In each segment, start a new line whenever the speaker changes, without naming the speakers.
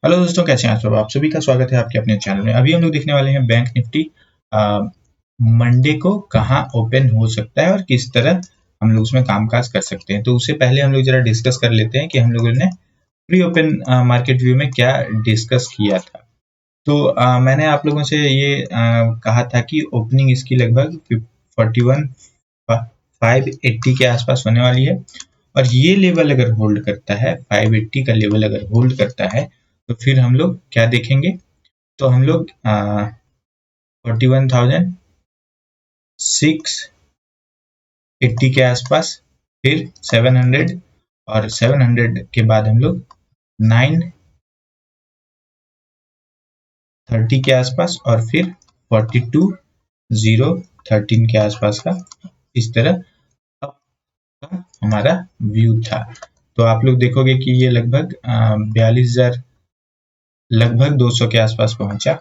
Hello दोस्तों, कैसे हैं आप सब? आप सभी का स्वागत है आपके अपने चैनल में। अभी हम लोग देखने वाले हैं बैंक निफ्टी मंडे को कहाँ ओपन हो सकता है और किस तरह हम लोग उसमें कामकाज कर सकते हैं। तो उससे पहले हम लोग जरा डिस्कस कर लेते हैं कि हम लोगों ने प्री ओपन मार्केट व्यू में क्या डिस्कस किया था। तो मैंने आप लोगों से ये कहा था कि ओपनिंग इसकी लगभग 41 580 के आसपास होने वाली है, और ये लेवल अगर होल्ड करता है, 580 का लेवल अगर होल्ड करता है, तो फिर हम लोग क्या देखेंगे? तो हम लोग 41,680 के आसपास, फिर 700, और 700 के बाद हम लोग 930 के आसपास, और फिर 42,013 के आसपास का इस तरह का हमारा व्यू था। तो आप लोग देखोगे कि ये लगभग 42,000, लगभग 200 के आसपास पहुंचा।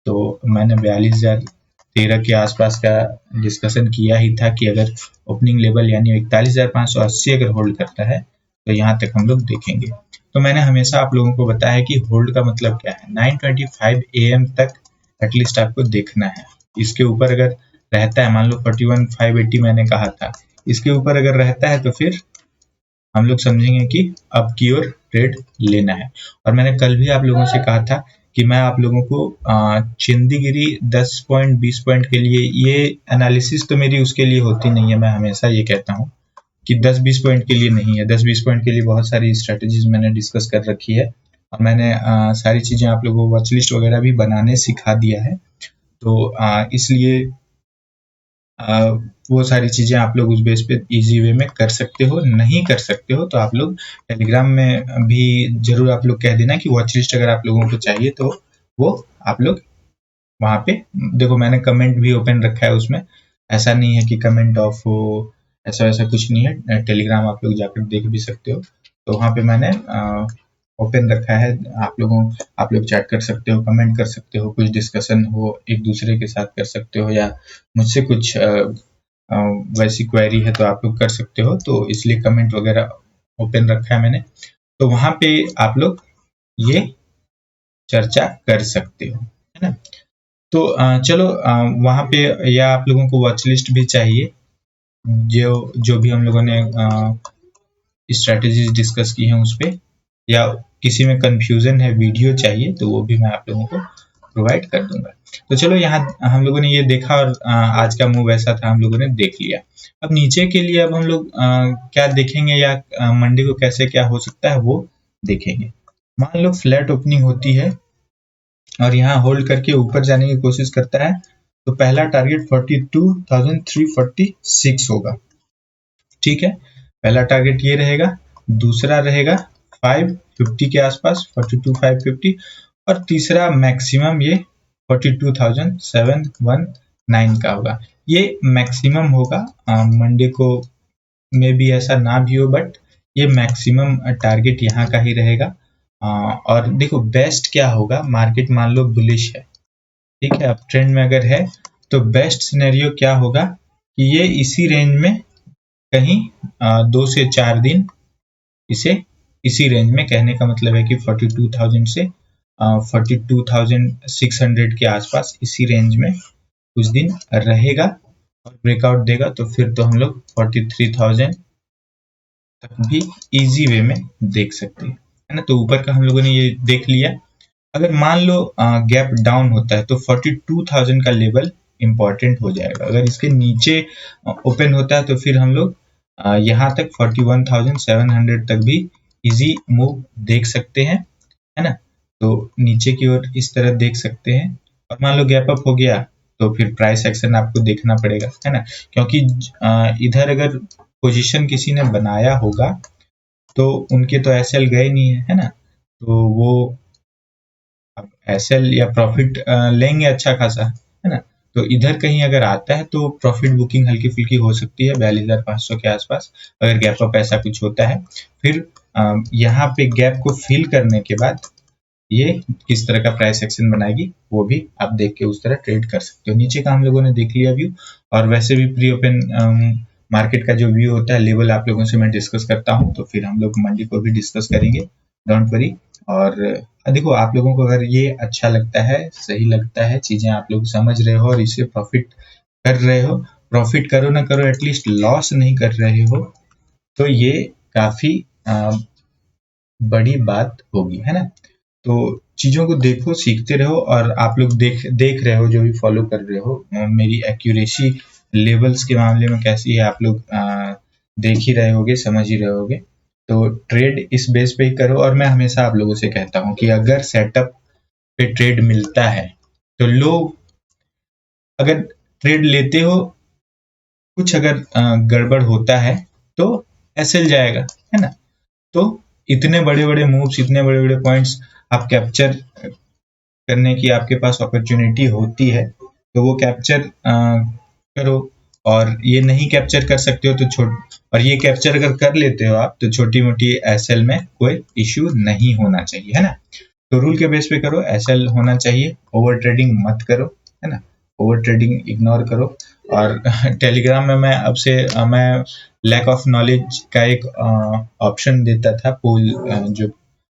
तो मैंने 42,013 के आसपास का डिस्कशन किया ही था कि अगर ओपनिंग लेवल यानी 41,580 अगर होल्ड करता है तो यहाँ तक हम लोग देखेंगे। तो मैंने हमेशा आप लोगों को बताया कि होल्ड का मतलब क्या है। 9:25 AM तक एटलीस्ट आपको देखना है। इसके ऊपर अगर रहता है, मान लो 41,580 मैंने कहा था, इसके ऊपर अगर रहता है तो फिर हम लोग समझेंगे कि अब की ओर ट्रेड लेना है। और मैंने कल भी आप लोगों से कहा था कि मैं आप लोगों को चिंदीगिरी 10 पॉइंट 20 पॉइंट के लिए, ये एनालिसिस तो मेरी उसके लिए होती नहीं है। मैं हमेशा ये कहता हूँ कि 10-20 पॉइंट के लिए नहीं है। 10-20 पॉइंट के लिए बहुत सारी स्ट्रेटेजीज मैंने डिस्कस कर रखी है, और मैंने सारी चीजें आप लोगों को वॉच लिस्ट वगैरह भी बनाने सिखा दिया है। तो इसलिए वो सारी चीज़ें आप लोग उस बेस पे ईजी वे में कर सकते हो। नहीं कर सकते हो तो आप लोग टेलीग्राम में भी ज़रूर आप लोग कह देना कि वॉच लिस्ट अगर आप लोगों को चाहिए, तो वो आप लोग वहाँ पे देखो, मैंने कमेंट भी ओपन रखा है उसमें। ऐसा नहीं है कि कमेंट ऑफ हो, ऐसा वैसा कुछ नहीं है। टेलीग्राम आप लोग जाकर देख भी सकते हो। तो वहाँ पे मैंने ओपन रखा है। आप लोग चैट कर सकते हो, कमेंट कर सकते हो, कुछ डिस्कशन हो एक दूसरे के साथ कर सकते हो, या मुझसे कुछ वैसी क्वेरी है तो आप लोग कर सकते हो। तो इसलिए कमेंट वगैरह ओपन रखा है मैंने। तो वहाँ पे आप लोग ये चर्चा कर सकते हो, है ना? तो चलो, वहाँ पे, या आप लोगों को वॉच लिस्ट भी चाहिए, जो जो भी हम लोगों ने स्ट्रेटेजीज डिस्कस की हैं उस पे, या किसी में कंफ्यूजन है, वीडियो चाहिए, तो वो भी मैं आप लोगों को प्रोवाइड कर दूंगा। तो चलो, यहाँ हम लोगों ने ये देखा, और आज का मूव ऐसा था, हम लोगों ने देख लिया। अब नीचे के लिए अब हम लोग क्या देखेंगे, या मंडे को कैसे क्या हो सकता है वो देखेंगे। मान लो फ्लैट ओपनिंग होती है और यहाँ होल्ड करके ऊपर जाने की कोशिश करता है, तो पहला टारगेट 42,346 होगा। ठीक है, पहला टारगेट ये रहेगा। दूसरा रहेगा 550 के आसपास, 42,550, और तीसरा मैक्सिमम ये 42,719 का होगा। ये मैक्सिमम होगा। मंडे को में भी ऐसा ना भी हो, बट ये मैक्सिमम टारगेट यहाँ का ही रहेगा। और देखो, बेस्ट क्या होगा, मार्केट मान लो बुलिश है, ठीक है, अब ट्रेंड में अगर है, तो बेस्ट सिनेरियो क्या होगा कि ये इसी रेंज में कहीं 2 से 4 दिन इसे इसी रेंज में, कहने का मतलब है कि 42,000 से 42,600 के आसपास इसी रेंज में कुछ दिन रहेगा, और ब्रेकआउट देगा तो फिर तो हम लोग 43,000 तक भी इजी वे में देख सकते हैं, है ना? तो ऊपर का हम लोगों ने ये देख लिया। अगर मान लो गैप डाउन होता है तो 42,000 का लेवल इंपॉर्टेंट हो जाएगा। अगर इसके नीचे ओपन होता है तो फिर हम लोग यहाँ तक 41,700 तक भी इजी मूव देख सकते हैं, है ना? तो नीचे की ओर इस तरह देख सकते हैं। और मान लो गैप अप हो गया तो फिर प्राइस एक्शन आपको देखना पड़ेगा, है ना? क्योंकि इधर अगर पोजीशन किसी ने बनाया होगा तो उनके तो एसएल गए नहीं है ना? तो वो अब एसएल या प्रॉफिट लेंगे अच्छा खासा, है ना? तो इधर कहीं अगर आता है तो प्रॉफिट बुकिंग हल्की फुल्की हो सकती है 42,500 के आसपास, अगर गैप अप ऐसा कुछ होता है। फिर यहाँ पे गैप को फिल करने के बाद ये किस तरह का प्राइस एक्शन बनाएगी वो भी आप देख के उस तरह ट्रेड कर सकते हो। नीचे का हम लोगों ने देख लिया व्यू, और वैसे भी प्री ओपन मार्केट का जो व्यू होता है, लेवल आप लोगों से मैं डिस्कस करता हूँ, तो फिर हम लोग मंडे को भी डिस्कस करेंगे, डोंट वरी। और देखो आप लोगों को अगर ये अच्छा लगता है, सही लगता है, चीजें आप लोग समझ रहे हो और इससे प्रॉफिट कर रहे हो, प्रॉफिट करो ना करो एटलीस्ट लॉस नहीं कर रहे हो, तो ये काफी बड़ी बात होगी, है ना। तो चीजों को देखो, सीखते रहो, और आप लोग देख रहे हो, जो भी फॉलो कर रहे हो, मेरी एक्यूरेसी लेवल्स के मामले में कैसी है आप लोग देख ही रहे होगे, समझ ही रहे होगे। तो ट्रेड इस बेस पे ही करो, और मैं हमेशा आप लोगों से कहता हूँ कि अगर सेटअप पे ट्रेड मिलता है तो लो, अगर ट्रेड लेते हो, कुछ अगर गड़बड़ होता है तो एसएल जाएगा, है ना। तो इतने बड़े बड़े मूव्स, इतने बड़े बड़े पॉइंट्स आप कैप्चर करने की आपके पास अपॉर्चुनिटी होती है, तो वो कैप्चर करो। और ये नहीं कैप्चर कर सकते हो तो और ये कैप्चर अगर कर लेते हो आप, तो छोटी मोटी एसएल में कोई इश्यू नहीं होना चाहिए, है ना। तो रूल के बेस पे करो, एसएल होना चाहिए, ओवर ट्रेडिंग मत करो, है ना। ओवर ट्रेडिंग इग्नोर करो। और टेलीग्राम में मैं लैक ऑफ नॉलेज का एक ऑप्शन देता था, पोल जो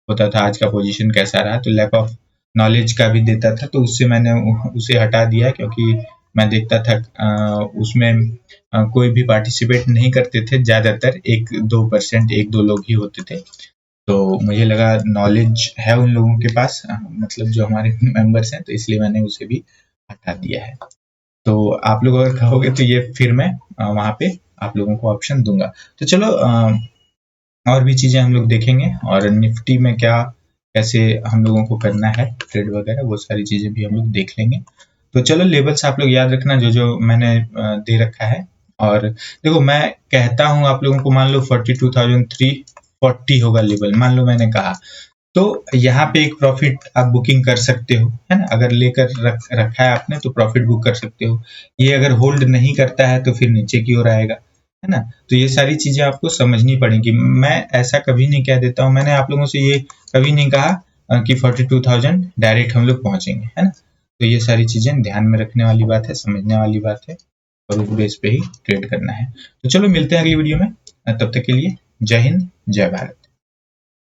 होता था आज का पोजीशन कैसा रहा, तो लैक ऑफ नॉलेज का भी देता था, तो उससे मैंने उसे हटा दिया, क्योंकि मैं देखता था उसमें कोई भी पार्टिसिपेट नहीं करते थे, ज्यादातर 1-2%, 1-2 लोग ही होते थे। तो मुझे लगा नॉलेज है उन लोगों के पास, मतलब जो हमारे मेंबर्स हैं, तो इसलिए मैंने उसे भी हटा दिया है। तो आप लोग अगर कहोगे तो ये फिर मैं वहाँ पे आप लोगों को ऑप्शन दूंगा। तो चलो और भी चीजें हम लोग देखेंगे, और निफ्टी में क्या कैसे हम लोगों को करना है ट्रेड वगैरह, वो सारी चीजें भी हम लोग देख लेंगे। तो चलो लेवल्स आप लोग याद रखना जो जो मैंने दे रखा है। और देखो मैं कहता हूँ आप लोगों को, मान लो 42,340 होगा लेवल, मान लो मैंने कहा, तो यहाँ पे एक प्रॉफिट आप बुकिंग कर सकते हो, है ना। अगर लेकर रखा है आपने तो प्रॉफिट बुक कर सकते हो। ये अगर होल्ड नहीं करता है तो फिर नीचे की ओर आएगा, है ना। तो ये सारी चीजें आपको समझनी पड़ेगी। मैं ऐसा कभी नहीं कह देता हूँ, मैंने आप लोगों से ये कभी नहीं कहा कि 42,000 डायरेक्ट हम लोग पहुंचेंगे, है ना। तो ये सारी चीजें ध्यान में रखने वाली बात है, समझने वाली बात है, और उस बेस पे ही ट्रेड करना है। तो चलो मिलते हैं अगली वीडियो में, तब तक के लिए जय हिंद, जय भारत।